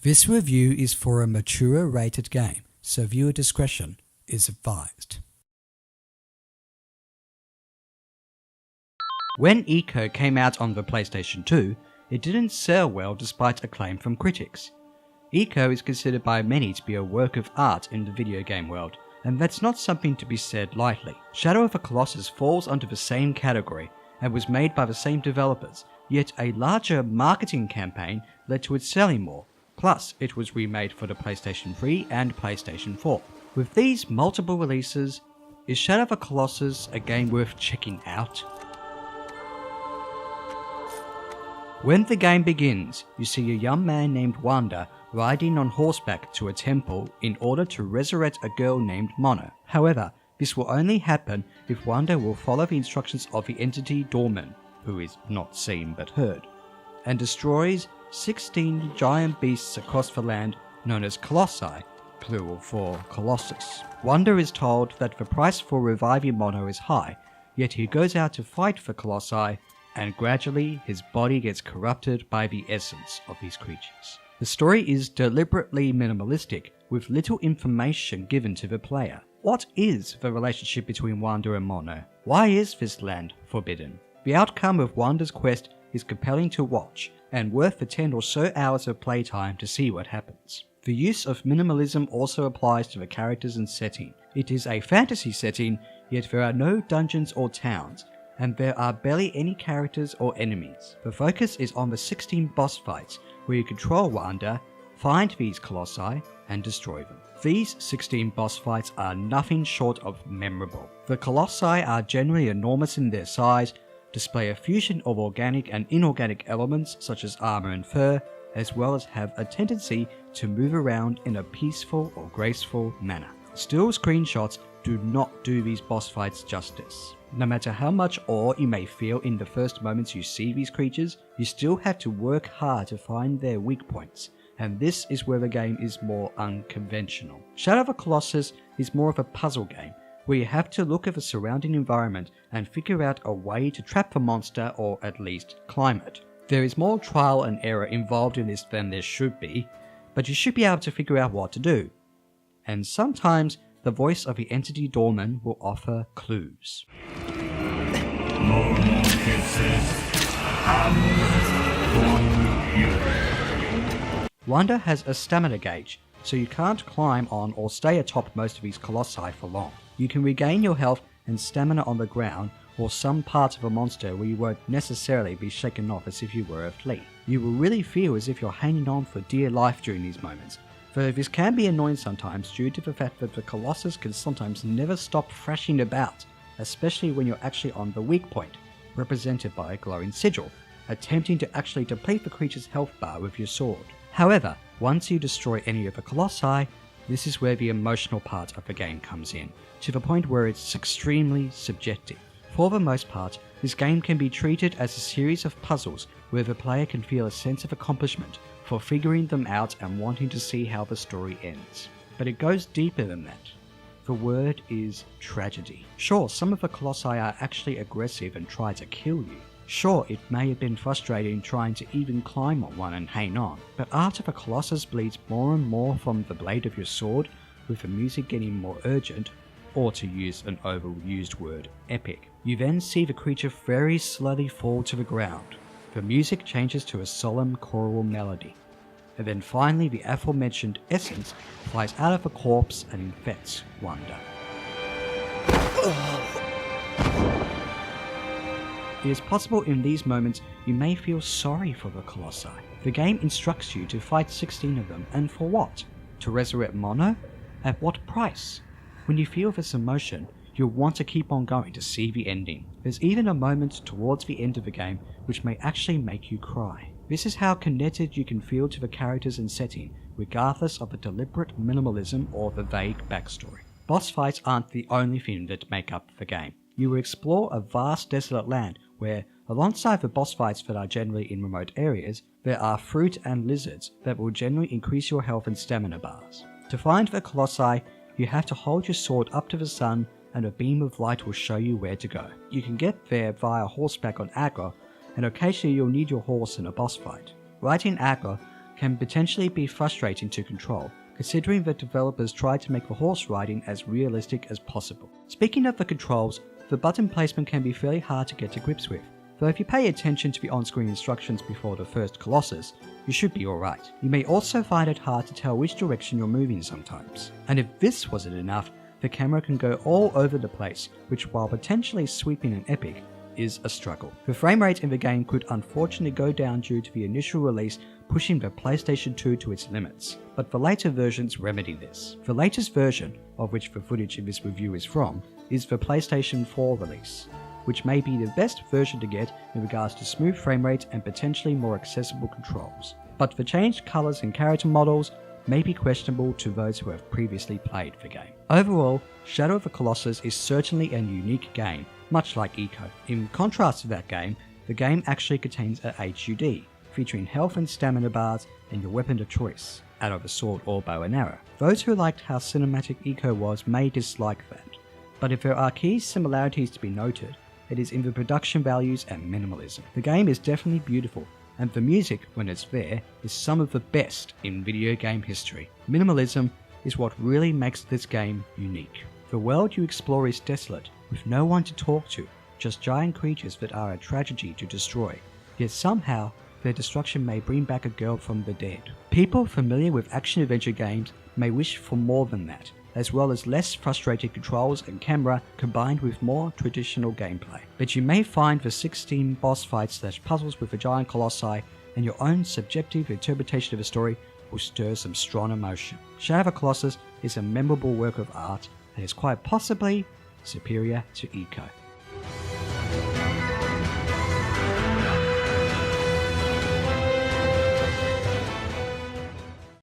This review is for a mature rated game, so viewer discretion is advised. When Eco came out on the PlayStation 2, it didn't sell well despite acclaim from critics. Eco is considered by many to be a work of art in the video game world, and that's not something to be said lightly. Shadow of the Colossus falls under the same category and was made by the same developers, yet a larger marketing campaign led to it selling more. Plus, it was remade for the PlayStation 3 and PlayStation 4. With these multiple releases, is Shadow of the Colossus a game worth checking out? When the game begins, you see a young man named Wanda riding on horseback to a temple in order to resurrect a girl named Mono. However, this will only happen if Wanda will follow the instructions of the entity Dorman, who is not seen but heard, and destroys 16 giant beasts across the land known as Colossi, plural for Colossus. Wanda is told that the price for reviving Mono is high, yet he goes out to fight for Colossi, and gradually his body gets corrupted by the essence of these creatures. The story is deliberately minimalistic, with little information given to the player. What is the relationship between Wanda and Mono? Why is this land forbidden? The outcome of Wanda's quest is compelling to watch, and worth the 10 or so hours of playtime to see what happens. The use of minimalism also applies to the characters and setting. It is a fantasy setting, yet there are no dungeons or towns, and there are barely any characters or enemies. The focus is on the 16 boss fights, where you control Wanda, find these Colossi, and destroy them. These 16 boss fights are nothing short of memorable. The Colossi are generally enormous in their size, display a fusion of organic and inorganic elements such as armor and fur, as well as have a tendency to move around in a peaceful or graceful manner. Still screenshots do not do these boss fights justice. No matter how much awe you may feel in the first moments you see these creatures, you still have to work hard to find their weak points, and this is where the game is more unconventional. Shadow of the Colossus is more of a puzzle game, where you have to look at the surrounding environment and figure out a way to trap the monster or at least climb it. There is more trial and error involved in this than there should be, but you should be able to figure out what to do. And sometimes the voice of the entity Dorman will offer clues. Wanda has a stamina gauge, so you can't climb on or stay atop most of these Colossi for long. You can regain your health and stamina on the ground or some part of a monster where you won't necessarily be shaken off as if you were a flea. You will really feel as if you're hanging on for dear life during these moments, though this can be annoying sometimes due to the fact that the Colossus can sometimes never stop thrashing about, especially when you're actually on the weak point, represented by a glowing sigil, attempting to actually deplete the creature's health bar with your sword. However, once you destroy any of the Colossi, this is where the emotional part of the game comes in, to the point where it's extremely subjective. For the most part, this game can be treated as a series of puzzles where the player can feel a sense of accomplishment for figuring them out and wanting to see how the story ends. But it goes deeper than that. The word is tragedy. Sure, some of the Colossi are actually aggressive and try to kill you. Sure, it may have been frustrating trying to even climb on one and hang on, but after the Colossus bleeds more and more from the blade of your sword, with the music getting more urgent, or to use an overused word, epic, you then see the creature very slowly fall to the ground. The music changes to a solemn choral melody, and then finally the aforementioned essence flies out of the corpse and infects Wanda. It is possible in these moments you may feel sorry for the Colossi. The game instructs you to fight 16 of them, and for what? To resurrect Mono? At what price? When you feel this emotion, you'll want to keep on going to see the ending. There's even a moment towards the end of the game which may actually make you cry. This is how connected you can feel to the characters and setting, regardless of the deliberate minimalism or the vague backstory. Boss fights aren't the only thing that make up the game. You will explore a vast desolate land where, alongside the boss fights that are generally in remote areas, there are fruit and lizards that will generally increase your health and stamina bars. To find the Colossi, you have to hold your sword up to the sun and a beam of light will show you where to go. You can get there via horseback on Agro, and occasionally you'll need your horse in a boss fight. Riding Agro can potentially be frustrating to control, considering that developers tried to make the horse riding as realistic as possible. Speaking of the controls, the button placement can be fairly hard to get to grips with, though if you pay attention to the on-screen instructions before the first Colossus, you should be alright. You may also find it hard to tell which direction you're moving sometimes. And if this wasn't enough, the camera can go all over the place, which while potentially sweeping and epic, is a struggle. The frame rate in the game could unfortunately go down due to the initial release pushing the PlayStation 2 to its limits, but the later versions remedy this. The latest version, of which the footage in this review is from, is the PlayStation 4 release, which may be the best version to get in regards to smooth frame rate and potentially more accessible controls. But the changed colours and character models may be questionable to those who have previously played the game. Overall, Shadow of the Colossus is certainly a unique game, much like Eco. In contrast to that game, the game actually contains a HUD, featuring health and stamina bars and your weapon of choice, out of a sword or bow and arrow. Those who liked how cinematic Eco was may dislike that, but if there are key similarities to be noted, it is in the production values and minimalism. The game is definitely beautiful, and the music, when it's there, is some of the best in video game history. Minimalism is what really makes this game unique. The world you explore is desolate, with no one to talk to, just giant creatures that are a tragedy to destroy, yet somehow their destruction may bring back a girl from the dead. People familiar with action-adventure games may wish for more than that, as well as less frustrated controls and camera combined with more traditional gameplay. But you may find the 16 boss fights / puzzles with the giant colossi and your own subjective interpretation of the story will stir some strong emotion. Shadow of the Colossus is a memorable work of art that is quite possibly superior to Eco.